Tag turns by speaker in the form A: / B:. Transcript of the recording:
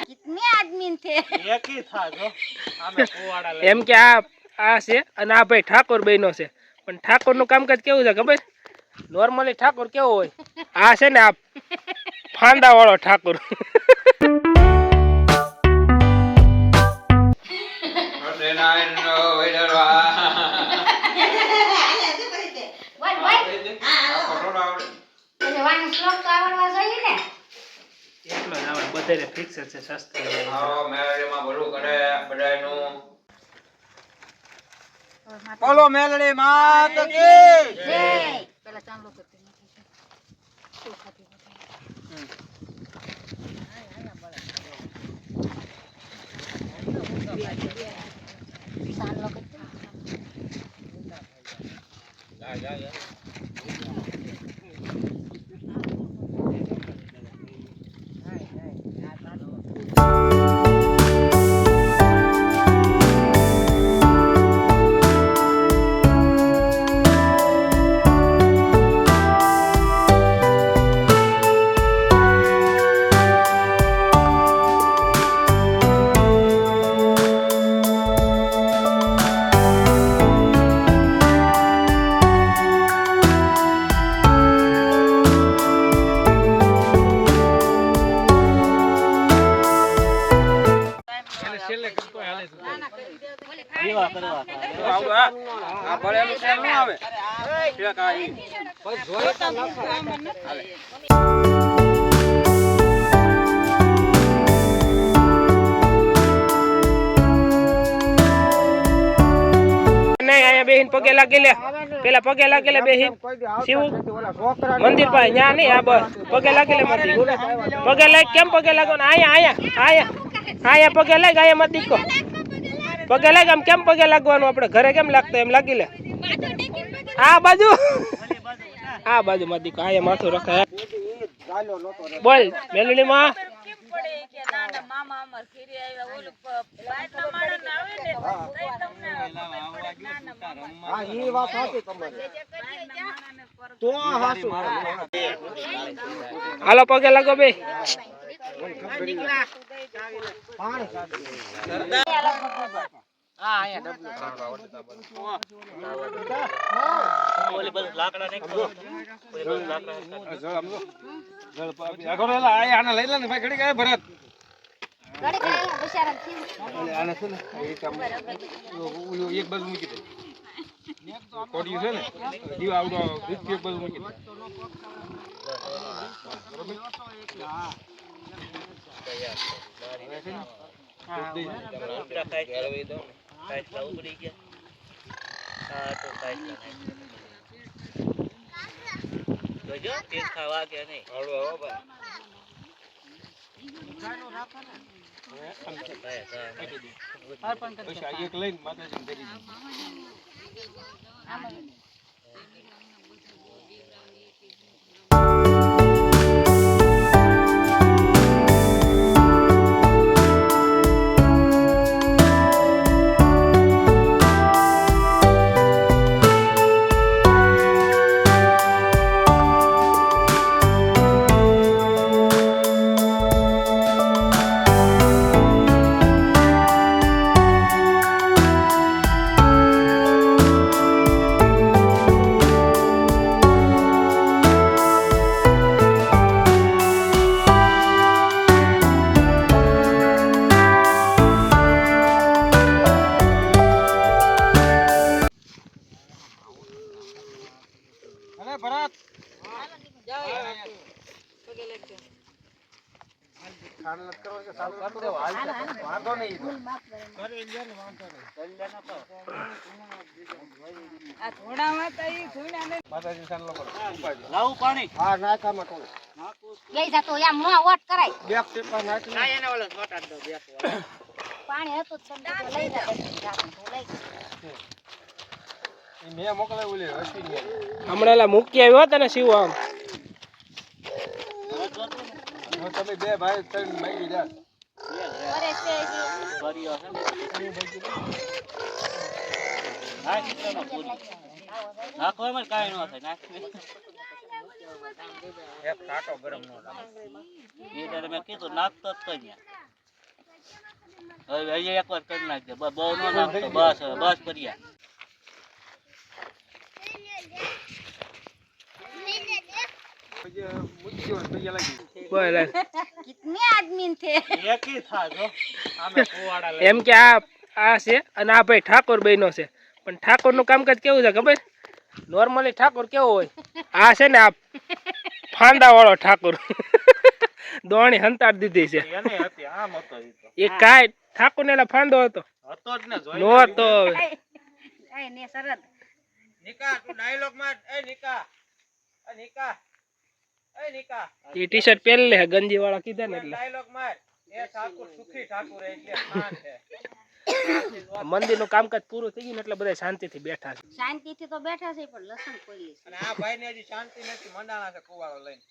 A: कितने आदमी थे
B: एक ही था जो आमे कोवाड़ा ले
C: એમ કે આ છે અને આ ભાઈ ઠાકોર બહેનો છે પણ ઠાકોરનું કામકાજ કેવું છે ખબર નોર્મલી ઠાકોર કેવો હોય આ છે ને આ ફાંદા વાળો ઠાકોર એટલો જ આવે બધાને ફિક્સ છે સસ્તા
B: બોલો મેલડી માત કી
A: पहला चांदलो करते चांदलो करते
B: છેલ્લે કરતો હાલે દીવા કરવા આવડો આ ભરેલું છે ન આવે એક આ ઈ કોઈ જોઈ તો નખો હાલે
C: બેહીન પગે લાગી લે પેલા પગે લાગી લે બેહીન શિવ મંદિર પાસે ન્યા નહીં આ બસ પગે લાગી લે મંદિર પગે લાગ કેમ પગે લાગો ને આયા પગે લાગ આયા મત દીકો પગે લાગ આમ કેમ પગે લાગવાનું આપણે ઘરે કેમ લાગતો એમ લાગી લે આ બાજુ મત દીકો આયા માથું રખાય બોલ મેલડી માં હાલો પગે લાગો બે
B: ભરત એક બાજુ મૂકી દે કોડિયું છે ને દીવા આવડો એક બાજુ મૂકી દે એક લઈને માતાજી કરી ભરત લાવું પાણી હા નાખામાં કોણ
A: ગઈ જતો યા મોં વોટ કરાય
B: બે ટીપા નાખી
C: ના એને ઓલો વોટ આડ દો બે
A: પાણી હતું ઠંડુ તો લઈ જા
B: મેં મોકલાવ્યું લે હસી
C: હમણાં મૂકી આવ્યો તને શિવ આમ
B: તમે બે ભાઈ ત્રણ માગી જા
A: અરે છે
B: ભર્યો છે ના કિતનો પૂરી નાખો એમાં કાઈ ન થાય નાખ એક કાંટો ગરમ નો લાગે
D: એ ડાયરે મેં કીધું નાખતો જ કઈ હવે અહીંયા એકવાર કરી નાખજે બહુ ન નાખતો બસ હવે બસ કર્યા
C: બોલ
A: कितने आदमी थे
D: એકી થાજો આમે કુવાડા લઈ
C: એમ કે આ છે અને આ ભાઈ ઠાકોર બહેનો છે પણ ઠાકોર નું કામકાજ કેવું છે ખબર નોર્મલી ઠાકોર કેવો હોય આ છે ને આ ફાંદા વાળો ઠાકોર દોણી હંતાડ દીધી છે
D: એને હતી આમ હતો ઈ તો
C: એ કાંઈ ઠાકોર ને એલા ફાંદો હતો
D: હતો જ ને જોઈ
C: નો તો
A: ए ने शरद
B: નિકા તું ડાયલોગ માર એ નિકા
C: એ ટી શર્ટ પહેરી લે ગંજી વાળા કીધા ને એટલે
B: ડાયલોગ માર એ ઠાકુર સુખી ઠાકુર એટલે ખાન છે
C: મંદિર નું કામકાજ પૂરું થઈ ગયું ને એટલે બધા શાંતિથી બેઠા છે
A: शांति थी तो बैठा से पर लसन खोली
B: અને આ ભાઈ ને હજી શાંતિ નથી મંડાણા છે કુવાળો લઈને